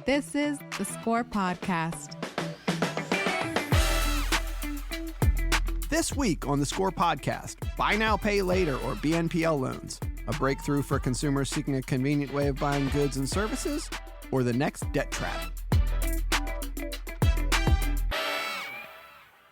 This is the Score Podcast. This week on the Score Podcast, Buy Now, Pay Later or BNPL loans, a breakthrough for consumers seeking a convenient way of buying goods and services, or the next debt trap.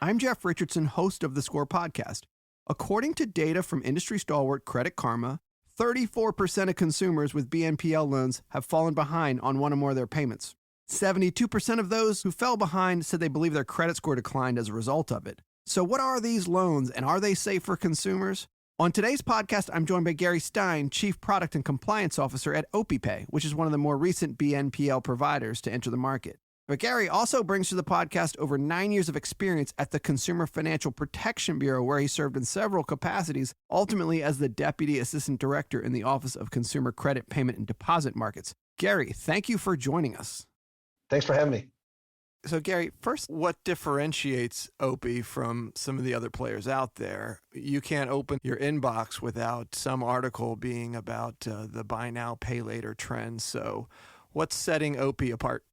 I'm Jeff Richardson, host of the Score Podcast. According to data from industry stalwart Credit Karma, 34% of consumers with BNPL loans have fallen behind on one or more of their payments. 72% of those who fell behind said they believe their credit score declined as a result of it. So what are these loans, and are they safe for consumers? On today's podcast, I'm joined by Gary Stein, Chief Product and Compliance Officer at OpiPay, which is one of the more recent BNPL providers to enter the market. But Gary also brings to the podcast over 9 years of experience at the Consumer Financial Protection Bureau, where he served in several capacities, ultimately as the Deputy Assistant Director in the Office of Consumer Credit, Payment, and Deposit Markets. Gary, thank you for joining us. Thanks for having me. So Gary, first, what differentiates Opie from some of the other players out there? You can't open your inbox without some article being about the buy now, pay later trend. So what's setting Opie apart?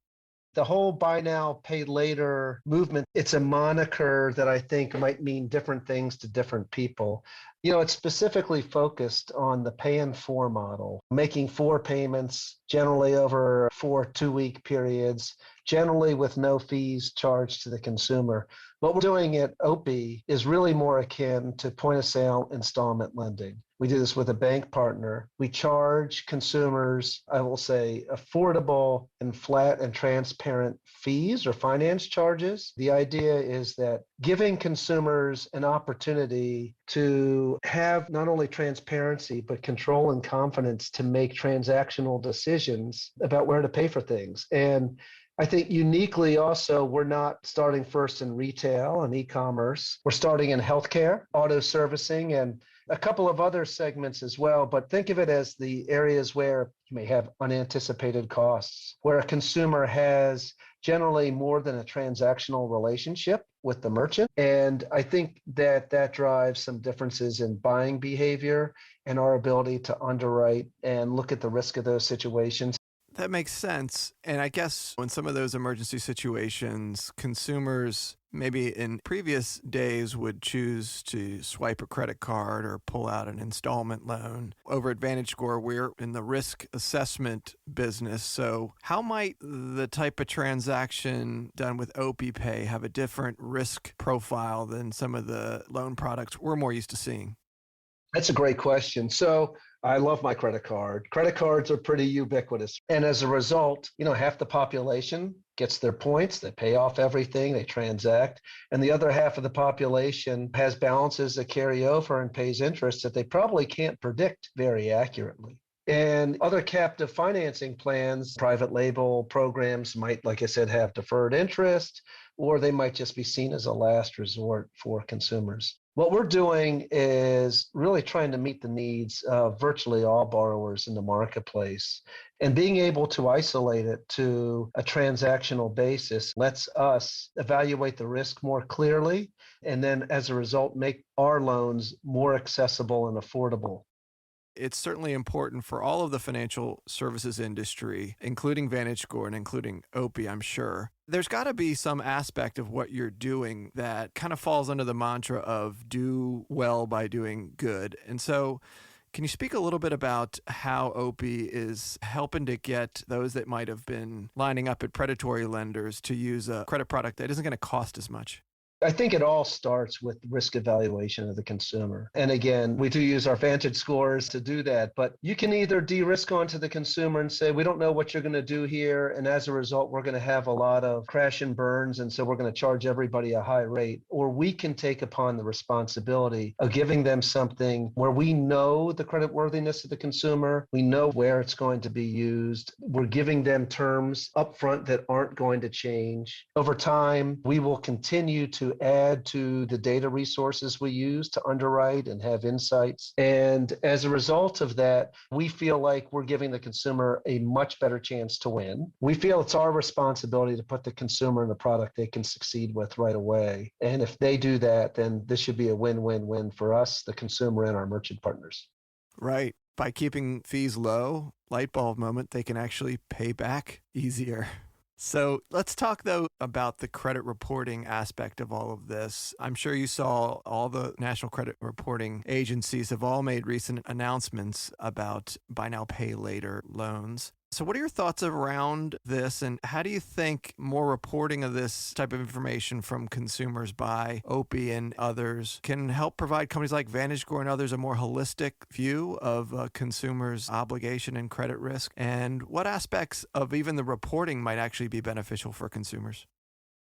The whole buy now, pay later movement, it's a moniker that I think might mean different things to different people. It's specifically focused on the pay in 4 model, making 4 payments, generally over 4 2-week periods, generally with no fees charged to the consumer. What we're doing at OPI is really more akin to point of sale installment lending. We do this with a bank partner. We charge consumers, I will say, affordable and flat and transparent fees or finance charges. The idea is that giving consumers an opportunity to have not only transparency, but control and confidence to make transactional decisions about where to pay for things. And I think uniquely also, we're not starting first in retail and e-commerce. We're starting in healthcare, auto servicing, and a couple of other segments as well. But think of it as the areas where you may have unanticipated costs, where a consumer has generally more than a transactional relationship with the merchant. And I think that drives some differences in buying behavior and our ability to underwrite and look at the risk of those situations. That makes sense. And I guess in some of those emergency situations, consumers maybe in previous days would choose to swipe a credit card or pull out an installment loan. Over at VantageScore, we're in the risk assessment business. So how might the type of transaction done with OpiPay have a different risk profile than some of the loan products we're more used to seeing? That's a great question. So I love my credit card. Credit cards are pretty ubiquitous. And as a result, half the population gets their points, they pay off everything, they transact. And the other half of the population has balances that carry over and pays interest that they probably can't predict very accurately. And other captive financing plans, private label programs might, like I said, have deferred interest, or they might just be seen as a last resort for consumers. What we're doing is really trying to meet the needs of virtually all borrowers in the marketplace. And being able to isolate it to a transactional basis lets us evaluate the risk more clearly, and then as a result, make our loans more accessible and affordable. It's certainly important for all of the financial services industry, including VantageScore and including Opie, I'm sure. There's got to be some aspect of what you're doing that kind of falls under the mantra of do well by doing good. And so can you speak a little bit about how Opie is helping to get those that might have been lining up at predatory lenders to use a credit product that isn't going to cost as much? I think it all starts with risk evaluation of the consumer. And again, we do use our Vantage scores to do that, but you can either de-risk onto the consumer and say, we don't know what you're going to do here. And as a result, we're going to have a lot of crash and burns. And so we're going to charge everybody a high rate. Or we can take upon the responsibility of giving them something where we know the creditworthiness of the consumer. We know where it's going to be used. We're giving them terms upfront that aren't going to change. Over time, we will continue to add to the data resources we use to underwrite and have insights. And as a result of that, we feel like we're giving the consumer a much better chance to win. We feel it's our responsibility to put the consumer in a product they can succeed with right away. And if they do that, then this should be a win-win-win for us, the consumer, and our merchant partners. Right. By keeping fees low, light bulb moment, they can actually pay back easier. So let's talk, though, about the credit reporting aspect of all of this. I'm sure you saw all the national credit reporting agencies have all made recent announcements about buy now, pay later loans. So what are your thoughts around this, and how do you think more reporting of this type of information from consumers by OPI and others can help provide companies like VantageScore and others a more holistic view of a consumer's obligation and credit risk? And what aspects of even the reporting might actually be beneficial for consumers?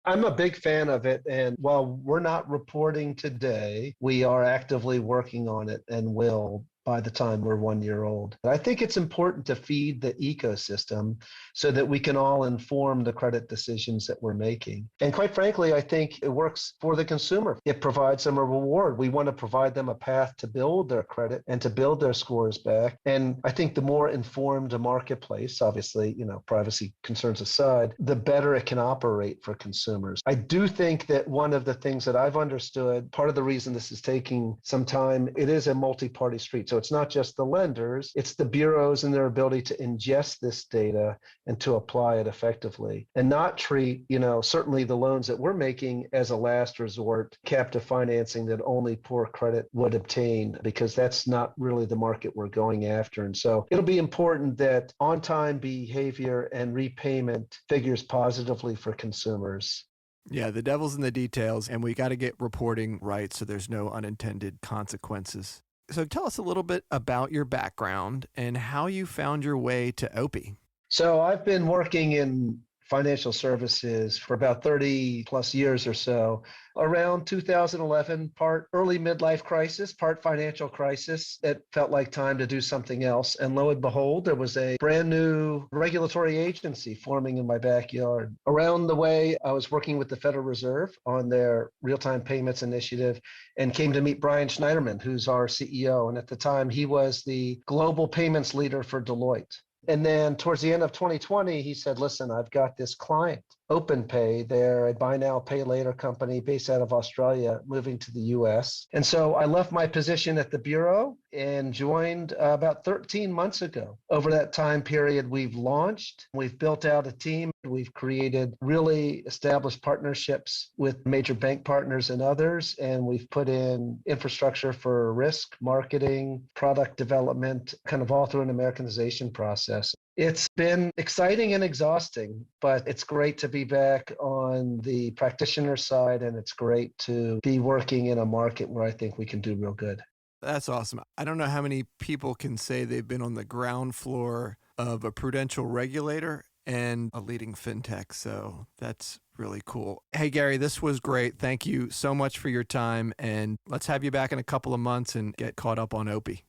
I'm a big fan of it. And while we're not reporting today, we are actively working on it and will by the time we're 1 year old. I think it's important to feed the ecosystem so that we can all inform the credit decisions that we're making. And quite frankly, I think it works for the consumer. It provides them a reward. We want to provide them a path to build their credit and to build their scores back. And I think the more informed a marketplace, obviously, privacy concerns aside, the better it can operate for consumers. I do think that one of the things that I've understood, part of the reason this is taking some time, it is a multi-party street. So it's not just the lenders, it's the bureaus and their ability to ingest this data and to apply it effectively and not treat, certainly the loans that we're making as a last resort captive financing that only poor credit would obtain, because that's not really the market we're going after. And so it'll be important that on-time behavior and repayment figures positively for consumers. Yeah, the devil's in the details, and we got to get reporting right so there's no unintended consequences. So tell us a little bit about your background and how you found your way to OPI. So I've been working in financial services for about 30 plus years or so. Around 2011, part early midlife crisis, part financial crisis. It felt like time to do something else. And lo and behold, there was a brand new regulatory agency forming in my backyard. Around the way, I was working with the Federal Reserve on their real-time payments initiative and came to meet Brian Schneiderman, who's our CEO. And at the time, he was the global payments leader for Deloitte. And then towards the end of 2020, he said, listen, I've got this client, OpenPay. They're a buy now, pay later company based out of Australia, moving to the US. And so I left my position at the Bureau and joined about 13 months ago. Over that time period, we've launched, we've built out a team, we've created really established partnerships with major bank partners and others, and we've put in infrastructure for risk, marketing, product development, kind of all through an Americanization process. It's been exciting and exhausting, but it's great to be back on the practitioner side, and it's great to be working in a market where I think we can do real good. That's awesome. I don't know how many people can say they've been on the ground floor of a prudential regulator and a leading fintech, so that's really cool. Hey, Gary, this was great. Thank you so much for your time, and let's have you back in a couple of months and get caught up on OPI.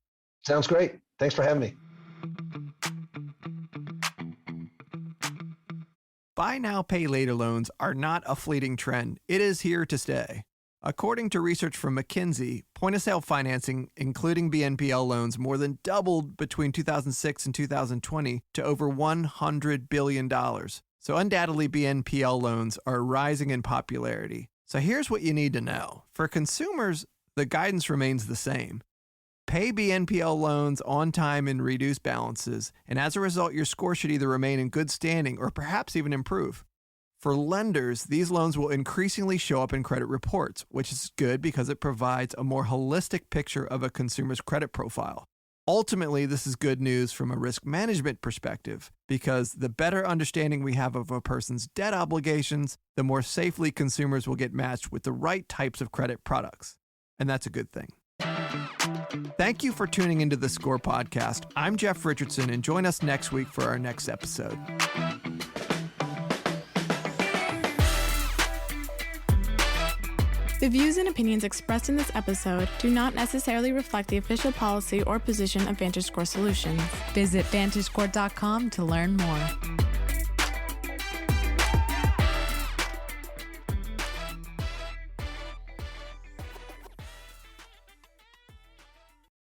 Sounds great. Thanks for having me. Buy now, pay later loans are not a fleeting trend. It is here to stay. According to research from McKinsey, point-of-sale financing, including BNPL loans, more than doubled between 2006 and 2020 to over $100 billion. So undoubtedly, BNPL loans are rising in popularity. So here's what you need to know. For consumers, the guidance remains the same. Pay BNPL loans on time and reduce balances, and as a result, your score should either remain in good standing or perhaps even improve. For lenders, these loans will increasingly show up in credit reports, which is good because it provides a more holistic picture of a consumer's credit profile. Ultimately, this is good news from a risk management perspective, because the better understanding we have of a person's debt obligations, the more safely consumers will get matched with the right types of credit products. And that's a good thing. Thank you for tuning into the Score Podcast. I'm Jeff Richardson, and join us next week for our next episode. The views and opinions expressed in this episode do not necessarily reflect the official policy or position of VantageScore Solutions. Visit VantageScore.com to learn more.